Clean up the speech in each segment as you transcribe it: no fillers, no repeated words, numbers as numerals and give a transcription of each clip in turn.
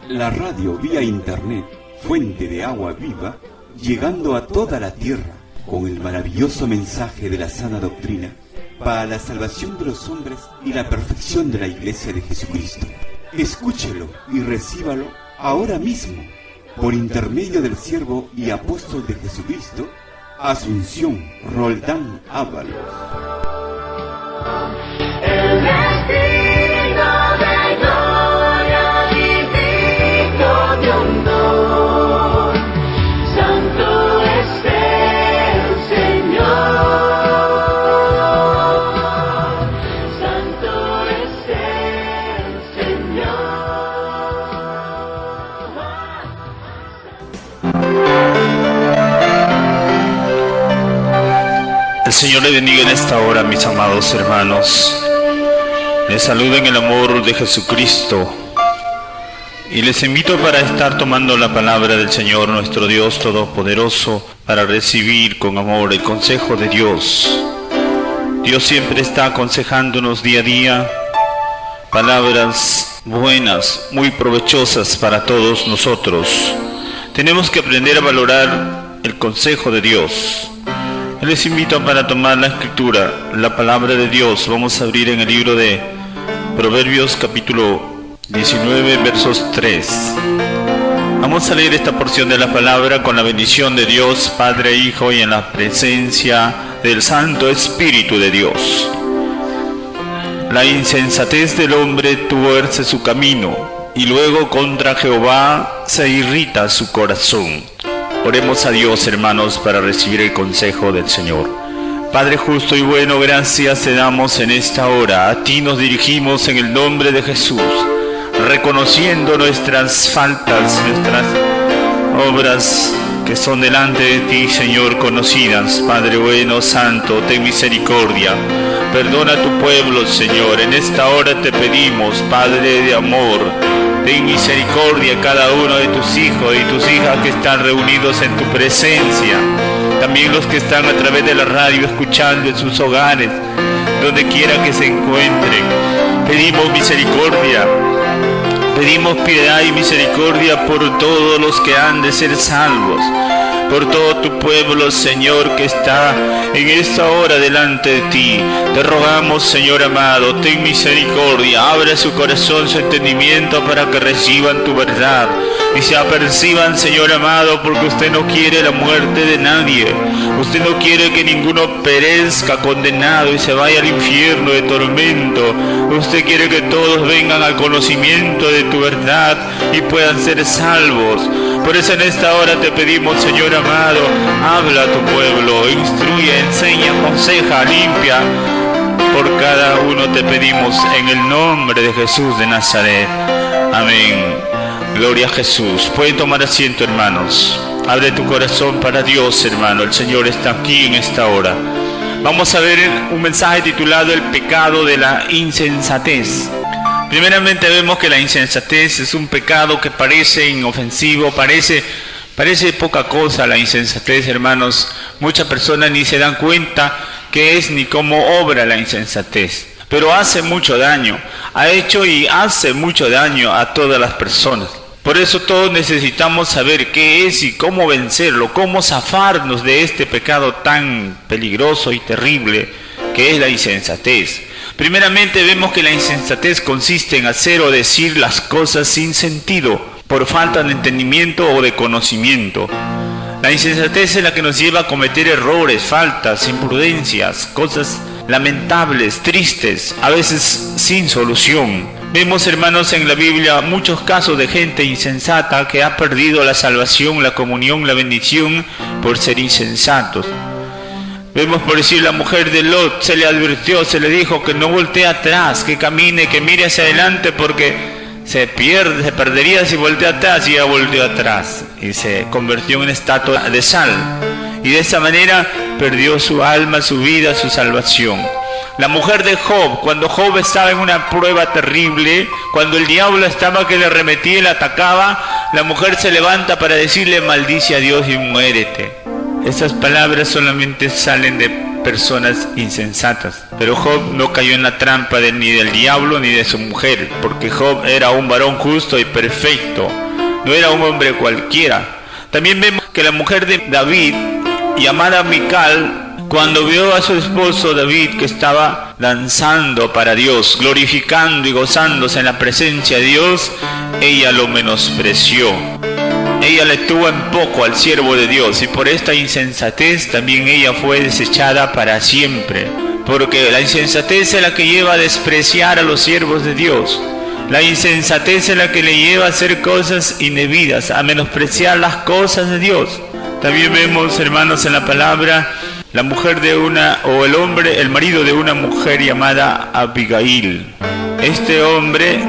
La radio vía internet, fuente de agua viva, llegando a toda la tierra con el maravilloso mensaje de la sana doctrina para la salvación de los hombres y la perfección de la Iglesia de Jesucristo. Escúchelo y recíbalo ahora mismo por intermedio del siervo y apóstol de Jesucristo, Asunción Roldán Ábalos. El Señor le bendiga en esta hora, mis amados hermanos. Les saludo en el amor de Jesucristo y les invito para estar tomando la palabra del Señor nuestro Dios Todopoderoso, para recibir con amor el consejo de Dios. Dios siempre está aconsejándonos día a día palabras buenas, muy provechosas para todos nosotros. Tenemos que aprender a valorar el consejo de Dios. Les invito para tomar la escritura, la palabra de Dios. Vamos a abrir en el libro de Proverbios capítulo 19 versos 3. Vamos a leer esta porción de la palabra con la bendición de Dios Padre, Hijo y en la presencia del Santo Espíritu de Dios. La insensatez del hombre tuerce su camino, y luego contra Jehová se irrita su corazón. Oremos a Dios, hermanos, para recibir el consejo del Señor. Padre justo y bueno, gracias te damos en esta hora. A ti nos dirigimos en el nombre de Jesús, reconociendo nuestras faltas, nuestras obras que son delante de ti, Señor, conocidas. Padre bueno, santo, ten misericordia. Perdona a tu pueblo, Señor. En esta hora te pedimos, Padre de amor, ten misericordia a cada uno de tus hijos y tus hijas que están reunidos en tu presencia. También los que están a través de la radio escuchando en sus hogares, donde quiera que se encuentren. Pedimos misericordia. Pedimos piedad y misericordia por todos los que han de ser salvos, por todo tu pueblo, Señor, que está en esta hora delante de ti. Te rogamos, Señor amado, ten misericordia, abre su corazón, su entendimiento para que reciban tu verdad y se aperciban, Señor amado, porque usted no quiere la muerte de nadie. Usted no quiere que ninguno perezca condenado y se vaya al infierno de tormento. Usted quiere que todos vengan al conocimiento de tu verdad y puedan ser salvos. Por eso en esta hora te pedimos, Señor amado, habla a tu pueblo, instruye, enseña, aconseja, limpia. Por cada uno te pedimos en el nombre de Jesús de Nazaret. Amén. Gloria a Jesús. Pueden tomar asiento, hermanos. Abre tu corazón para Dios, hermano. El Señor está aquí en esta hora. Vamos a ver un mensaje titulado El pecado de la insensatez. Primeramente vemos que la insensatez es un pecado que parece inofensivo, parece poca cosa la insensatez, hermanos. Muchas personas ni se dan cuenta qué es ni cómo obra la insensatez. Pero hace mucho daño, ha hecho y hace mucho daño a todas las personas. Por eso todos necesitamos saber qué es y cómo vencerlo, cómo zafarnos de este pecado tan peligroso y terrible que es la insensatez. Primeramente vemos que la insensatez consiste en hacer o decir las cosas sin sentido, por falta de entendimiento o de conocimiento. La insensatez es la que nos lleva a cometer errores, faltas, imprudencias, cosas lamentables, tristes, a veces sin solución. Vemos, hermanos, en la Biblia muchos casos de gente insensata que ha perdido la salvación, la comunión, la bendición por ser insensatos. Vemos, por decir, la mujer de Lot, se le advirtió, se le dijo que no voltee atrás, que camine, que mire hacia adelante porque se perdería si voltea atrás, y ella volteó atrás y se convirtió en una estatua de sal. Y de esa manera perdió su alma, su vida, su salvación. La mujer de Job, cuando Job estaba en una prueba terrible, cuando el diablo estaba que le arremetía y le atacaba, la mujer se levanta para decirle: maldice a Dios y muérete. Esas palabras solamente salen de personas insensatas. Pero Job no cayó en la trampa ni del diablo ni de su mujer, porque Job era un varón justo y perfecto, no era un hombre cualquiera. También vemos que la mujer de David, llamada Mical, cuando vio a su esposo David que estaba danzando para Dios, glorificando y gozándose en la presencia de Dios, ella lo menospreció. Ella le tuvo en poco al siervo de Dios, y por esta insensatez también ella fue desechada para siempre. Porque la insensatez es la que lleva a despreciar a los siervos de Dios. La insensatez es la que le lleva a hacer cosas indebidas, a menospreciar las cosas de Dios. También vemos, hermanos, en la palabra, la mujer de el marido de una mujer llamada Abigail. Este hombre,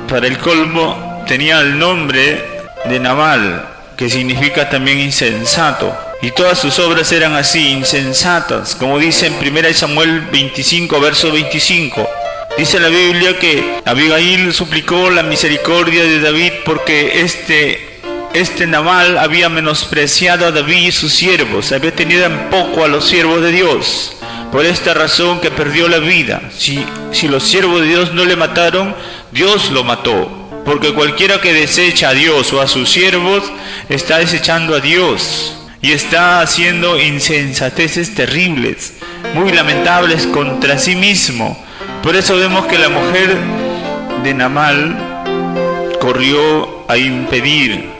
para el colmo, tenía el nombre de Nabal, que significa también insensato. Y todas sus obras eran así, insensatas, como dice en 1 Samuel 25, verso 25. Dice la Biblia que Abigail suplicó la misericordia de David porque este Nabal había menospreciado a David y sus siervos, había tenido en poco a los siervos de Dios. Por esta razón que perdió la vida. Si los siervos de Dios no le mataron, Dios lo mató. Porque cualquiera que desecha a Dios o a sus siervos está desechando a Dios y está haciendo insensateces terribles, muy lamentables contra sí mismo. Por eso vemos que la mujer de Nabal corrió a impedir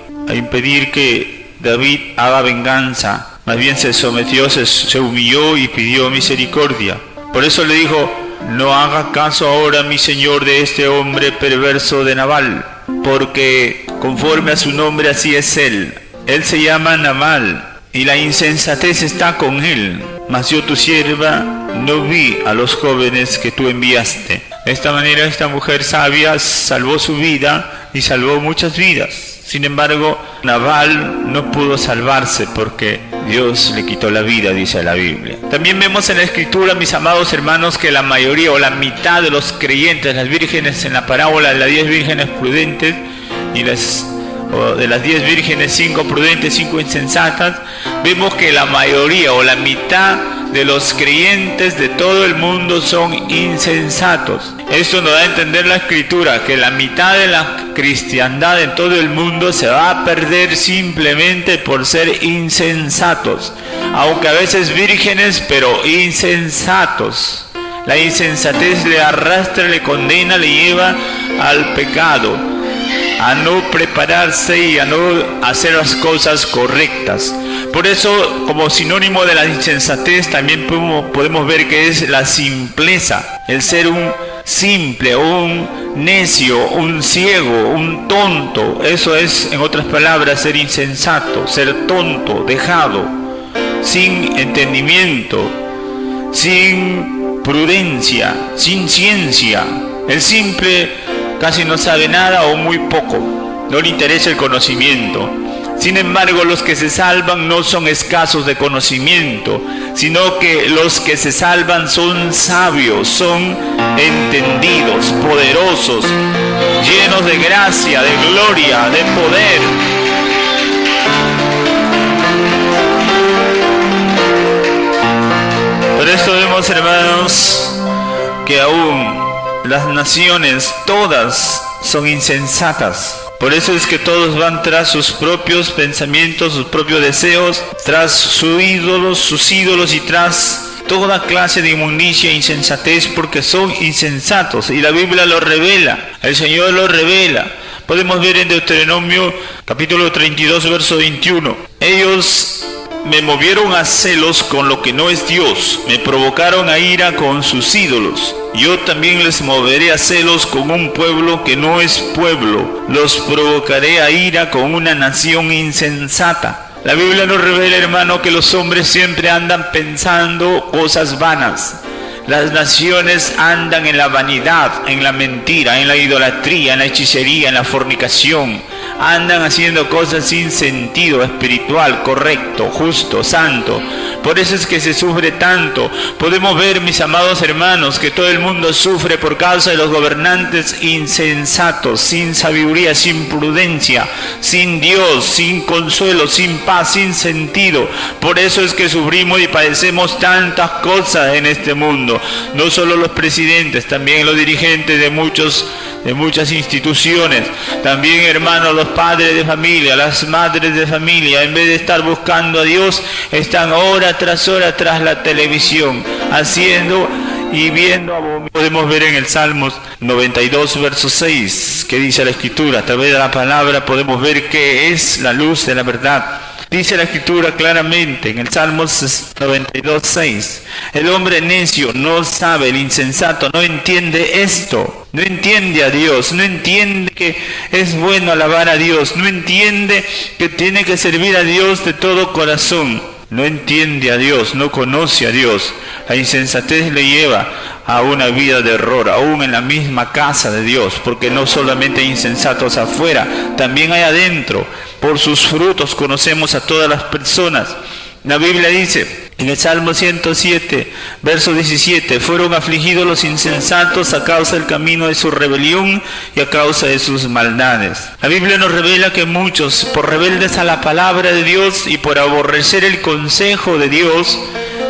que David haga venganza. Más bien se sometió, se humilló y pidió misericordia. Por eso le dijo: no haga caso ahora, mi señor, de este hombre perverso de Nabal, porque conforme a su nombre así es él. Él se llama Nabal y la insensatez está con él. Mas yo, tu sierva, no vi a los jóvenes que tú enviaste. De esta manera esta mujer sabia salvó su vida y salvó muchas vidas. Sin embargo, Nabal no pudo salvarse porque Dios le quitó la vida, dice la Biblia. También vemos en la Escritura, mis amados hermanos, que la mayoría o la mitad de los creyentes, las vírgenes en la parábola de las 10 vírgenes prudentes y de las 10 vírgenes, 5 prudentes, 5 insensatas, vemos que la mayoría o la mitad de los creyentes de todo el mundo son insensatos. Esto nos da a entender la Escritura, que la mitad de la cristiandad en todo el mundo se va a perder simplemente por ser insensatos, aunque a veces vírgenes, pero insensatos. La insensatez le arrastra, le condena, le lleva al pecado, a no prepararse y a no hacer las cosas correctas. Por eso, como sinónimo de la insensatez, también podemos ver que es la simpleza, el ser un simple, un necio, un ciego, un tonto. Eso es, en otras palabras, ser insensato, ser tonto, dejado, sin entendimiento, sin prudencia, sin ciencia. El simple casi no sabe nada o muy poco, no le interesa el conocimiento. Sin embargo, los que se salvan no son escasos de conocimiento, sino que los que se salvan son sabios, son entendidos, poderosos, llenos de gracia, de gloria, de poder. Por esto vemos, hermanos, que aún las naciones todas son insensatas. Por eso es que todos van tras sus propios pensamientos, sus propios deseos, tras sus ídolos y tras toda clase de inmundicia e insensatez, porque son insensatos. Y la Biblia lo revela, el Señor lo revela. Podemos ver en Deuteronomio capítulo 32, verso 21. Ellos me movieron a celos con lo que no es Dios, me provocaron a ira con sus ídolos. Yo también les moveré a celos con un pueblo que no es pueblo, los provocaré a ira con una nación insensata. La Biblia nos revela, hermano, que los hombres siempre andan pensando cosas vanas. Las naciones andan en la vanidad, en la mentira, en la idolatría, en la hechicería, en la fornicación. andan haciendo cosas sin sentido espiritual, correcto, justo, santo. Por eso es que se sufre tanto. Podemos ver, mis amados hermanos, que todo el mundo sufre por causa de los gobernantes insensatos, sin sabiduría, sin prudencia, sin Dios, sin consuelo, sin paz, sin sentido. Por eso es que sufrimos y padecemos tantas cosas en este mundo. No solo los presidentes, también los dirigentes de muchas instituciones, también, hermanos, los padres de familia, las madres de familia, en vez de estar buscando a Dios, están hora tras la televisión, haciendo y viendo. Podemos ver en el Salmos 92, verso 6, que dice la Escritura, a través de la palabra podemos ver que es la luz de la verdad. Dice la Escritura claramente en el Salmos 92, 6, el hombre necio no sabe, el insensato no entiende esto, no entiende a Dios, no entiende que es bueno alabar a Dios, no entiende que tiene que servir a Dios de todo corazón, no entiende a Dios, no conoce a Dios. La insensatez le lleva a una vida de error, aún en la misma casa de Dios, porque no solamente hay insensatos afuera, también hay adentro. Por sus frutos conocemos a todas las personas. La Biblia dice en el Salmo 107, verso 17, fueron afligidos los insensatos a causa del camino de su rebelión y a causa de sus maldades. La Biblia nos revela que muchos, por rebeldes a la palabra de Dios y por aborrecer el consejo de Dios,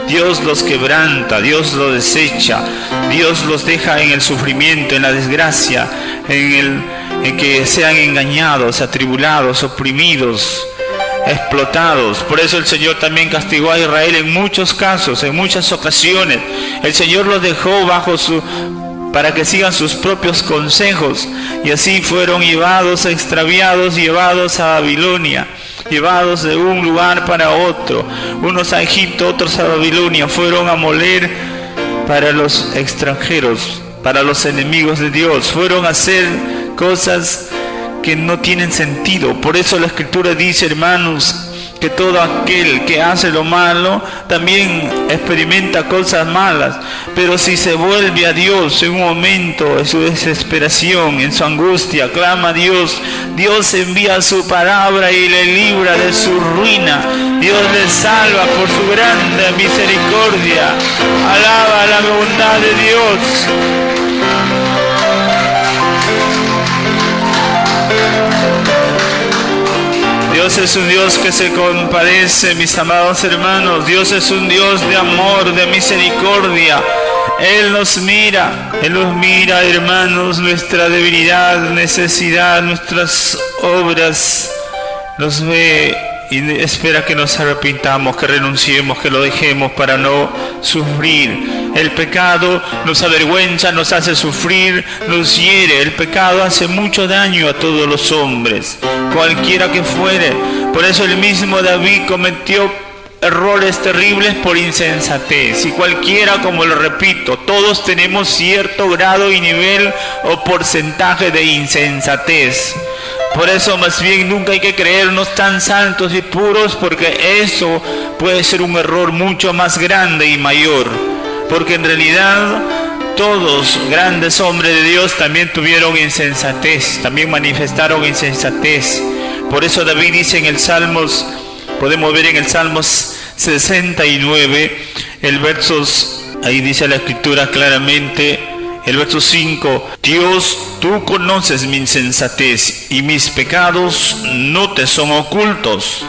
Dios los quebranta, Dios los desecha, Dios los deja en el sufrimiento, en la desgracia, en que sean engañados, atribulados, oprimidos, explotados. Por eso el Señor también castigó a Israel en muchos casos, en muchas ocasiones. El Señor los dejó para que sigan sus propios consejos, y así fueron llevados, extraviados, llevados a Babilonia, llevados de un lugar para otro, unos a Egipto, otros a Babilonia. Fueron a moler para los extranjeros, para los enemigos de Dios. Fueron a hacer cosas que no tienen sentido. Por eso la Escritura dice, hermanos, que todo aquel que hace lo malo también experimenta cosas malas, pero si se vuelve a Dios en un momento de su desesperación, en su angustia, clama a Dios, Dios envía su palabra y le libra de su ruina. Dios le salva por su grande misericordia. Alaba la bondad de Dios. Dios es un Dios que se compadece, mis amados hermanos. Dios es un Dios de amor, de misericordia. Él nos mira, hermanos, nuestra debilidad, necesidad, nuestras obras. Nos ve y espera que nos arrepintamos, que renunciemos, que lo dejemos para no sufrir. El pecado nos avergüenza, nos hace sufrir, nos hiere. El pecado hace mucho daño a todos los hombres, cualquiera que fuere. Por eso el mismo David cometió errores terribles por insensatez. Y cualquiera, como lo repito, todos tenemos cierto grado y nivel o porcentaje de insensatez. Por eso más bien nunca hay que creernos tan santos y puros, porque eso puede ser un error mucho más grande y mayor. Porque en realidad todos grandes hombres de Dios también tuvieron insensatez, también manifestaron insensatez. Por eso David dice en el Salmos, podemos ver en el Salmos 69, el versos, ahí dice la Escritura claramente, el verso 5, Dios, tú conoces mi insensatez y mis pecados no te son ocultos.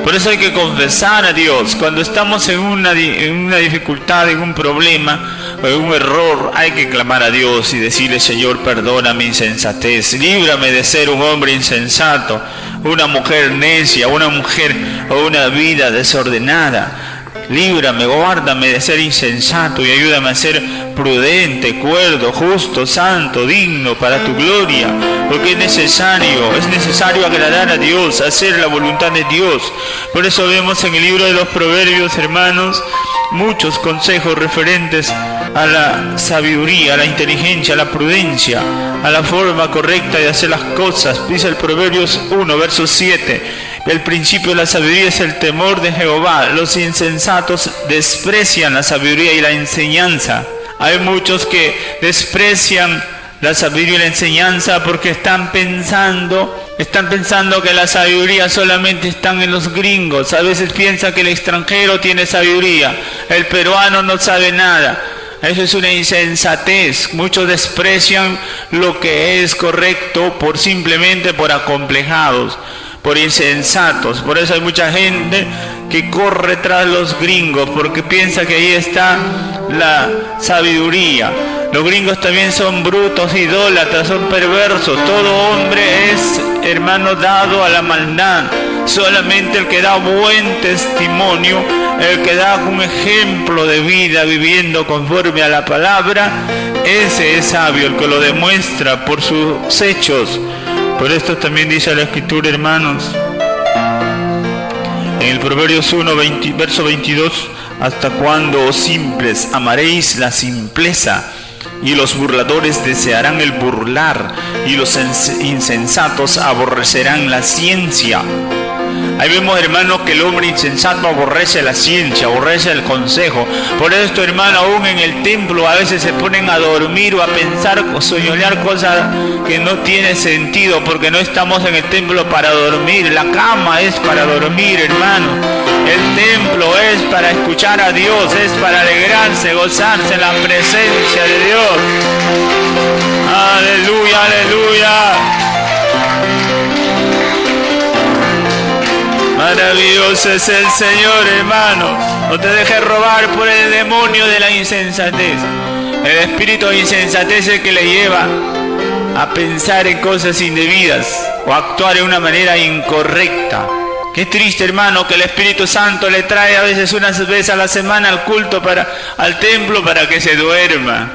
Por eso hay que confesar a Dios. Cuando estamos en una dificultad, en un problema o en un error, hay que clamar a Dios y decirle, Señor, perdona mi insensatez, líbrame de ser un hombre insensato, una mujer necia, una mujer o una vida desordenada. Líbrame, guárdame de ser insensato y ayúdame a ser prudente, cuerdo, justo, santo, digno para tu gloria, porque es necesario agradar a Dios, hacer la voluntad de Dios. Por eso vemos en el libro de los Proverbios, hermanos, muchos consejos referentes a la sabiduría, a la inteligencia, a la prudencia, a la forma correcta de hacer las cosas. Dice el Proverbios 1, verso 7, el principio de la sabiduría es el temor de Jehová. Los insensatos desprecian la sabiduría y la enseñanza. Hay muchos que desprecian la sabiduría y la enseñanza, porque están pensando que la sabiduría solamente están en los gringos. A veces piensan que el extranjero tiene sabiduría, el peruano no sabe nada. Eso es una insensatez. Muchos desprecian lo que es correcto simplemente por acomplejados, por insensatos. Por eso hay mucha gente que corre tras los gringos, porque piensa que ahí está la sabiduría. Los gringos también son brutos, idólatras, son perversos. Todo hombre es, hermano, dado a la maldad. Solamente el que da buen testimonio, el que da un ejemplo de vida viviendo conforme a la palabra, ese es sabio, el que lo demuestra por sus hechos. Por esto también dice la Escritura, hermanos, en el Proverbios 1, verso 22, ¿hasta cuándo, oh simples, amaréis la simpleza? Y los burladores desearán el burlar, y los insensatos aborrecerán la ciencia. Ahí vemos, hermanos, que el hombre insensato aborrece la ciencia, aborrece el consejo. Por esto, hermano, aún en el templo a veces se ponen a dormir o a pensar o soñar cosas que no tienen sentido, porque no estamos en el templo para dormir. La cama es para dormir, hermano. El templo es para escuchar a Dios, es para alegrarse, gozarse en la presencia de Dios. Aleluya, aleluya. Maravilloso es el Señor, hermanos. No te dejes robar por el demonio de la insensatez. El espíritu de insensatez es el que le lleva a pensar en cosas indebidas o a actuar de una manera incorrecta. Qué triste, hermano, que el Espíritu Santo le trae a veces unas veces a la semana al culto, al templo, para que se duerma.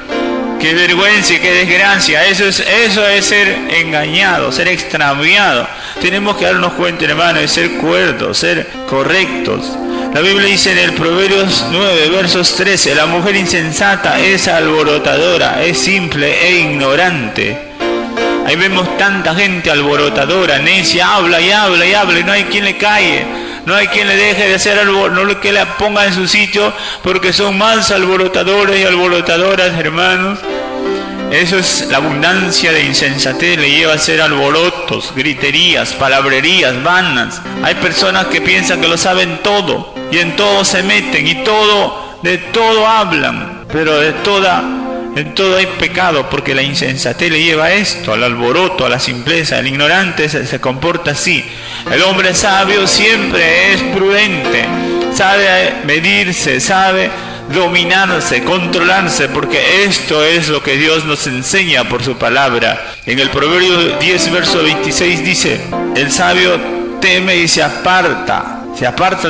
Qué vergüenza y qué desgracia. Eso es ser engañado, ser extraviado. Tenemos que darnos cuenta, hermano, de ser cuerdos, ser correctos. La Biblia dice en el Proverbios 9, versos 13, la mujer insensata es alborotadora, es simple e ignorante. Ahí vemos tanta gente alborotadora, necia, habla y habla y habla, y no hay quien le calle, no hay quien le deje de hacer algo, no que la ponga en su sitio, porque son más alborotadores y alborotadoras, hermanos. Eso es la abundancia de insensatez, le lleva a hacer alborotos, griterías, palabrerías, vanas. Hay personas que piensan que lo saben todo, y en todo se meten, y de todo hablan, pero en todo hay pecado, porque la insensatez le lleva a esto, al alboroto, a la simpleza. El ignorante se comporta así. El hombre sabio siempre es prudente, sabe medirse, sabe dominarse, controlarse, porque esto es lo que Dios nos enseña por su palabra. En el Proverbio 10, verso 26 dice, el sabio teme y se aparta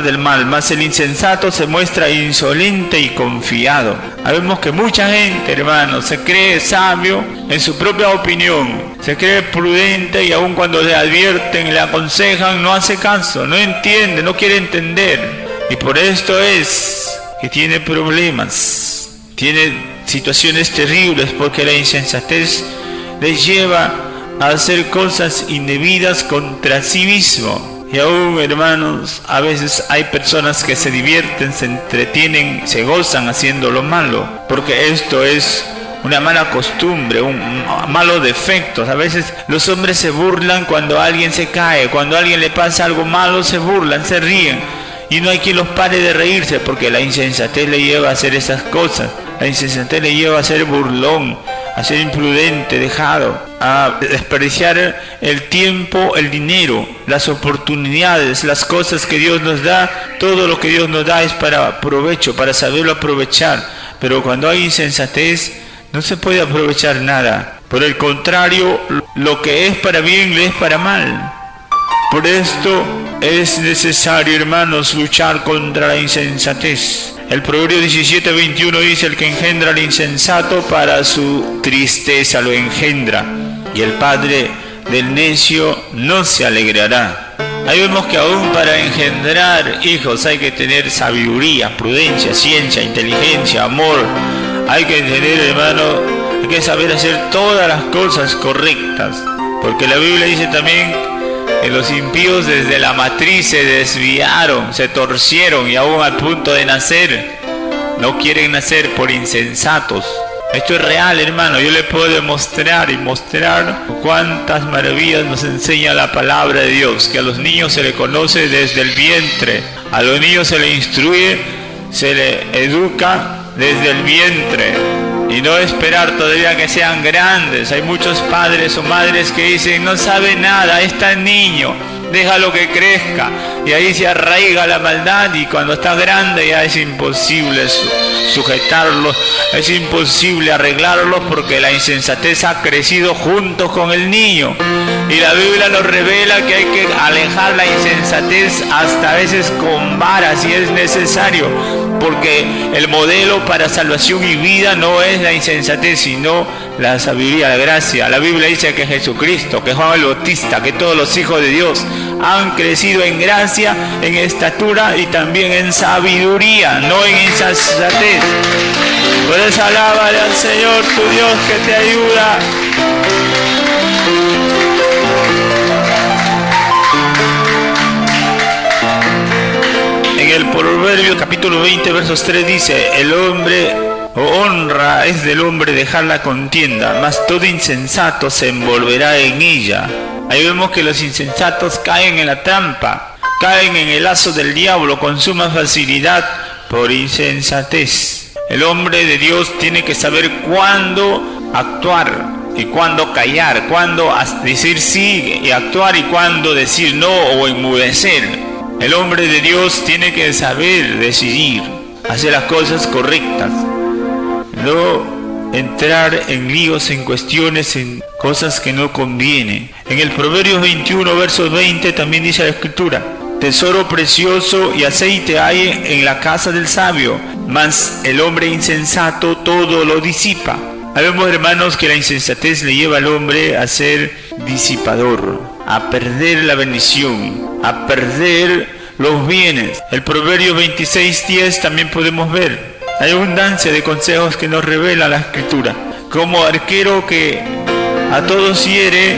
del mal, mas el insensato se muestra insolente y confiado. Vemos que mucha gente, hermano, se cree sabio en su propia opinión, se cree prudente, y aun cuando le advierten, le aconsejan, no hace caso, no entiende, no quiere entender. Y por esto es que tiene problemas, tiene situaciones terribles, porque la insensatez le lleva a hacer cosas indebidas contra sí mismo. Y aún, hermanos, a veces hay personas que se divierten, se entretienen, se gozan haciendo lo malo, porque esto es una mala costumbre, un malos defectos. A veces los hombres se burlan cuando alguien se cae, cuando a alguien le pasa algo malo, se burlan, se ríen, y no hay quien los pare de reírse, porque la insensatez le lleva a hacer esas cosas. La insensatez le lleva a ser burlón, a ser imprudente, dejado, a desperdiciar el tiempo, el dinero, las oportunidades, las cosas que Dios nos da. Todo lo que Dios nos da es para provecho, para saberlo aprovechar. Pero cuando hay insensatez, no se puede aprovechar nada. Por el contrario, lo que es para bien le es para mal. Por esto es necesario, hermanos, luchar contra la insensatez. El Proverbio 17, 21 dice, el que engendra al insensato para su tristeza lo engendra, y el padre del necio no se alegrará. Ahí vemos que aún para engendrar hijos hay que tener sabiduría, prudencia, ciencia, inteligencia, amor. Hay que tener, hermano, hay que saber hacer todas las cosas correctas, porque la Biblia dice también que los impíos desde la matriz se desviaron, se torcieron, y aún al punto de nacer, no quieren nacer por insensatos. Esto es real, hermano. Yo le puedo demostrar y mostrar cuántas maravillas nos enseña la palabra de Dios. Que a los niños se les conoce desde el vientre. A los niños se les instruye, se les educa desde el vientre. Y no esperar todavía que sean grandes. Hay muchos padres o madres que dicen, no sabe nada, es tan niño, déjalo que crezca. Y ahí se arraiga la maldad, y cuando está grande ya es imposible sujetarlos, es imposible arreglarlos, porque la insensatez ha crecido junto con el niño. Y la Biblia nos revela que hay que alejar la insensatez hasta a veces con varas si es necesario, porque el modelo para salvación y vida no es la insensatez, sino la sabiduría, la gracia. La Biblia dice que Jesucristo, que Juan el Bautista, que todos los hijos de Dios han crecido en gracia, en estatura y también en sabiduría, no en insensatez. Por eso alábale al Señor tu Dios que te ayuda. En el Proverbio capítulo 20 versos 3 dice, el hombre o honra es del hombre dejar la contienda, mas todo insensato se envolverá en ella. Ahí vemos que los insensatos caen en la trampa, caen en el lazo del diablo con suma facilidad por insensatez. El hombre de Dios tiene que saber cuándo actuar y cuándo callar, cuándo decir sí y actuar y cuándo decir no o enmudecer. El hombre de Dios tiene que saber decidir, hacer las cosas correctas, no entrar en líos, en cuestiones, en cosas que no convienen. En el Proverbios 21, versos 20 también dice la Escritura, tesoro precioso y aceite hay en la casa del sabio, mas el hombre insensato todo lo disipa. Sabemos, hermanos, que la insensatez le lleva al hombre a ser disipador, a perder la bendición, a perder los bienes. El Proverbio 26:10 también podemos ver. Hay abundancia de consejos que nos revela la Escritura. Como arquero que a todos hiere,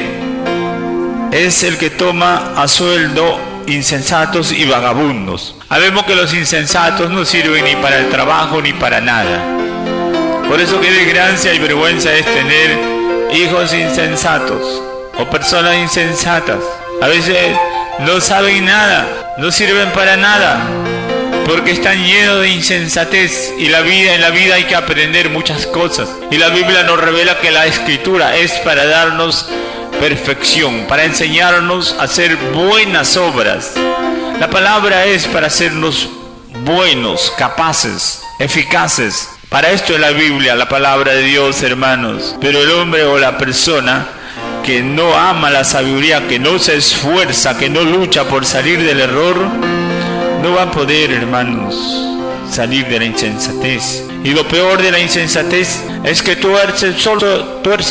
es el que toma a sueldo insensatos y vagabundos. Sabemos que los insensatos no sirven ni para el trabajo ni para nada. Por eso qué desgracia y vergüenza es tener hijos insensatos o personas insensatas. A veces no saben nada, no sirven para nada, porque están llenos de insensatez. Y en la vida hay que aprender muchas cosas. Y la Biblia nos revela que la Escritura es para darnos perfección, para enseñarnos a hacer buenas obras. La palabra es para hacernos buenos, capaces, eficaces. Para esto es la Biblia, la palabra de Dios, hermanos. Pero el hombre o la persona que no ama la sabiduría, que no se esfuerza, que no lucha por salir del error, no va a poder, hermanos, salir de la insensatez. Y lo peor de la insensatez es que tuerce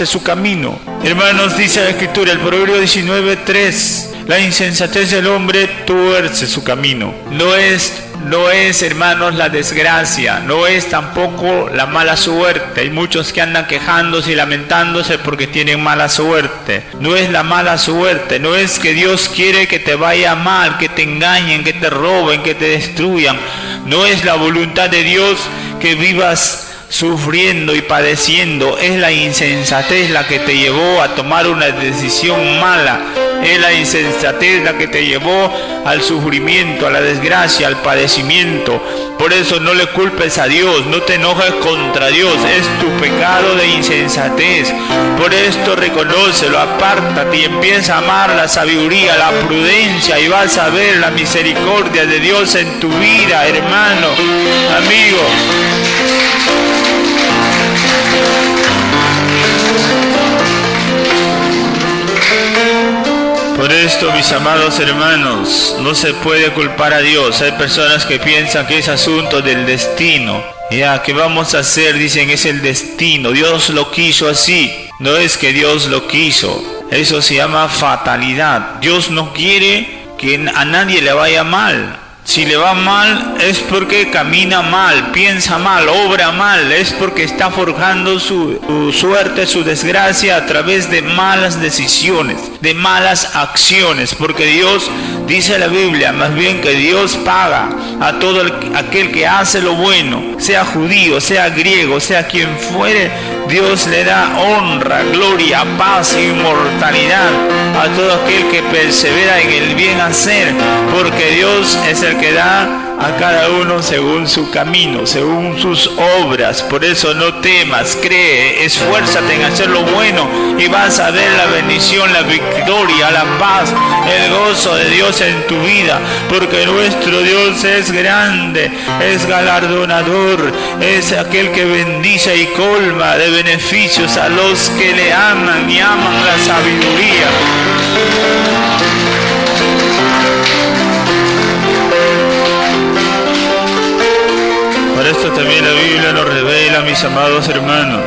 su camino. Hermanos, dice la Escritura, el Proverbio 19:3, la insensatez del hombre tuerce su camino. No es, hermanos, la desgracia, no es tampoco la mala suerte. Hay muchos que andan quejándose y lamentándose porque tienen mala suerte. No es la mala suerte, no es que Dios quiere que te vaya mal, que te engañen, que te roben, que te destruyan. No es la voluntad de Dios que vivas sufriendo y padeciendo. Es la insensatez la que te llevó a tomar una decisión mala. Es la insensatez la que te llevó al sufrimiento, a la desgracia, al padecimiento. Por eso no le culpes a Dios, no te enojes contra Dios, es tu pecado de insensatez. Por esto reconócelo, apártate y empieza a amar la sabiduría, la prudencia, y vas a ver la misericordia de Dios en tu vida, hermano, amigo. Por esto, mis amados hermanos, no se puede culpar a Dios. Hay personas que piensan que es asunto del destino. Ya, ¿qué vamos a hacer? Dicen, es el destino. Dios lo quiso así. No es que Dios lo quiso. Eso se llama fatalidad. Dios no quiere que a nadie le vaya mal. Si le va mal es porque camina mal, piensa mal, obra mal, es porque está forjando su suerte, su desgracia a través de malas decisiones, de malas acciones, porque Dios, dice la Biblia, más bien que Dios paga a todo aquel que hace lo bueno, sea judío, sea griego, sea quien fuere. Dios le da honra, gloria, paz e inmortalidad a todo aquel que persevera en el bien hacer, porque Dios es el que da a cada uno según su camino, según sus obras. Por eso no temas, cree, esfuérzate en hacer lo bueno y vas a ver la bendición, la victoria, la paz, el gozo de Dios en tu vida, porque nuestro Dios es grande, es galardonador, es aquel que bendice y colma de beneficios a los que le aman y aman la sabiduría. Por esto también la Biblia nos revela, mis amados hermanos,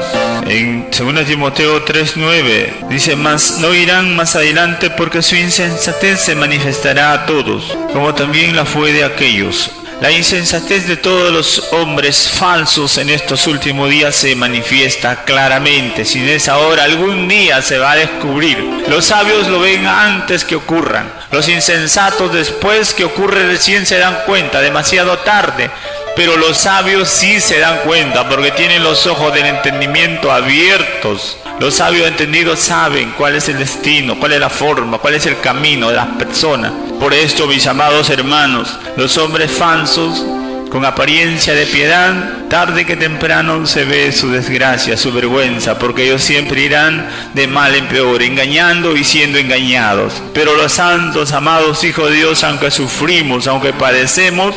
en 2 Timoteo 3:9, dice: mas no irán más adelante, porque su insensatez se manifestará a todos, como también la fue de aquellos. La insensatez de todos los hombres falsos en estos últimos días se manifiesta claramente. Si no es ahora, algún día se va a descubrir. Los sabios lo ven antes que ocurran. Los insensatos, después que ocurre, recién se dan cuenta, demasiado tarde. Pero los sabios sí se dan cuenta, porque tienen los ojos del entendimiento abiertos. Los sabios entendidos saben cuál es el destino, cuál es la forma, cuál es el camino de las personas. Por esto, mis amados hermanos, los hombres falsos, con apariencia de piedad, tarde que temprano se ve su desgracia, su vergüenza, porque ellos siempre irán de mal en peor, engañando y siendo engañados. Pero los santos, amados hijos de Dios, aunque sufrimos, aunque padecemos,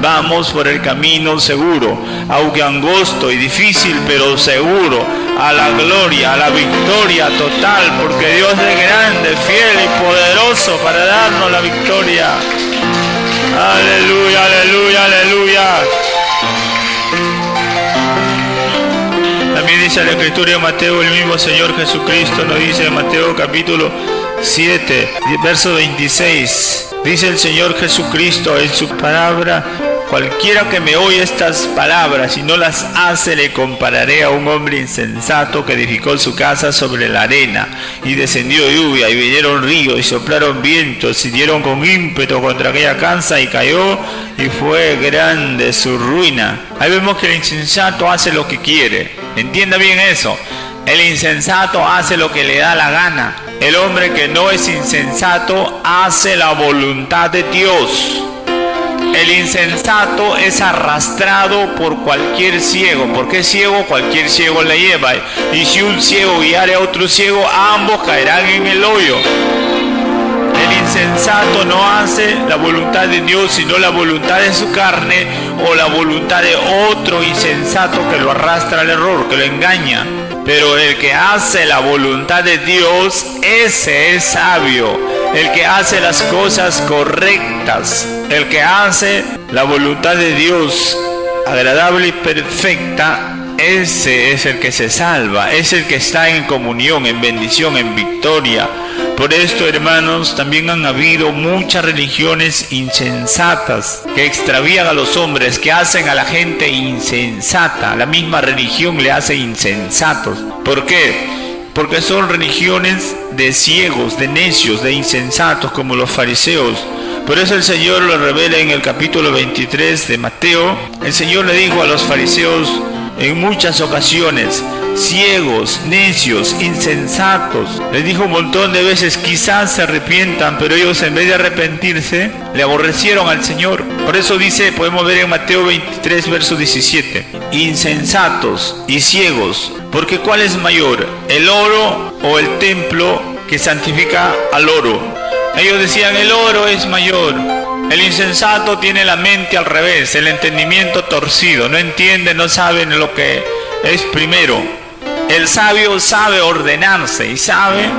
vamos por el camino seguro, aunque angosto y difícil, pero seguro, a la gloria, a la victoria total, porque Dios es grande, fiel y poderoso para darnos la victoria. Aleluya, aleluya, aleluya. También dice la Escritura de Mateo, el mismo Señor Jesucristo nos dice en Mateo capítulo 7, verso 26. Dice el Señor Jesucristo en su palabra: cualquiera que me oye estas palabras y no las hace, le compararé a un hombre insensato que edificó su casa sobre la arena, y descendió lluvia, y vinieron ríos, y soplaron vientos, y dieron con ímpetu contra aquella casa, y cayó, y fue grande su ruina. Ahí vemos que el insensato hace lo que quiere. Entienda bien eso. El insensato hace lo que le da la gana. El hombre que no es insensato hace la voluntad de Dios. El insensato es arrastrado por cualquier ciego. ¿Por qué ciego? Cualquier ciego le lleva. Y si un ciego guiare a otro ciego, ambos caerán en el hoyo. El insensato no hace la voluntad de Dios, sino la voluntad de su carne o la voluntad de otro insensato que lo arrastra al error, que lo engaña. Pero el que hace la voluntad de Dios, ese es sabio. El que hace las cosas correctas, el que hace la voluntad de Dios agradable y perfecta, ese es el que se salva, es el que está en comunión, en bendición, en victoria. Por esto, hermanos, también han habido muchas religiones insensatas que extravían a los hombres, que hacen a la gente insensata. La misma religión le hace insensatos. ¿Por qué? Porque son religiones de ciegos, de necios, de insensatos, como los fariseos. Por eso el Señor lo revela en el capítulo 23 de Mateo. El Señor le dijo a los fariseos en muchas ocasiones: ciegos, necios, insensatos. Les dijo un montón de veces: quizás se arrepientan, pero ellos, en vez de arrepentirse, le aborrecieron al Señor. Por eso dice, podemos ver en Mateo 23, verso 17: insensatos y ciegos, porque ¿cuál es mayor, el oro o el templo que santifica al oro? Ellos decían: el oro es mayor. El insensato tiene la mente al revés, el entendimiento torcido, no entiende, no sabe lo que es primero. El sabio sabe ordenarse y sabe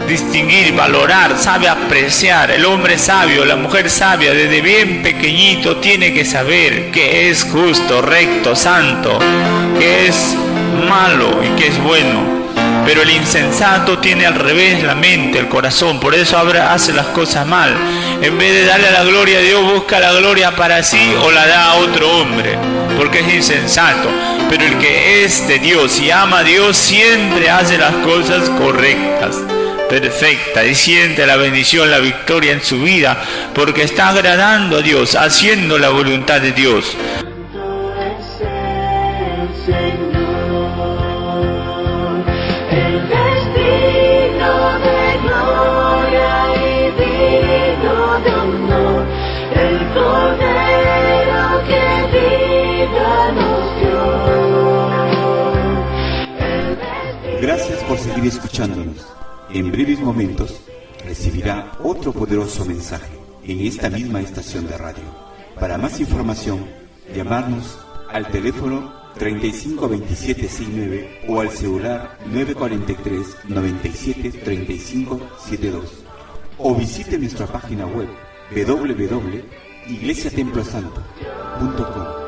distinguir, valorar, sabe apreciar. El hombre sabio, la mujer sabia, desde bien pequeñito tiene que saber qué es justo, recto, santo, qué es malo y qué es bueno. Pero el insensato tiene al revés la mente, el corazón, por eso hace las cosas mal. En vez de darle la gloria a Dios, busca la gloria para sí o la da a otro hombre, porque es insensato. Pero el que es de Dios y ama a Dios siempre hace las cosas correctas, perfecta, y siente la bendición, la victoria en su vida, porque está agradando a Dios, haciendo la voluntad de Dios. Gracias por seguir escuchándonos. En breves momentos recibirá otro poderoso mensaje en esta misma estación de radio. Para más información, llamarnos al teléfono 352769 o al celular 943 97 35 72 o visite nuestra página web www.iglesiatemplosanto.com.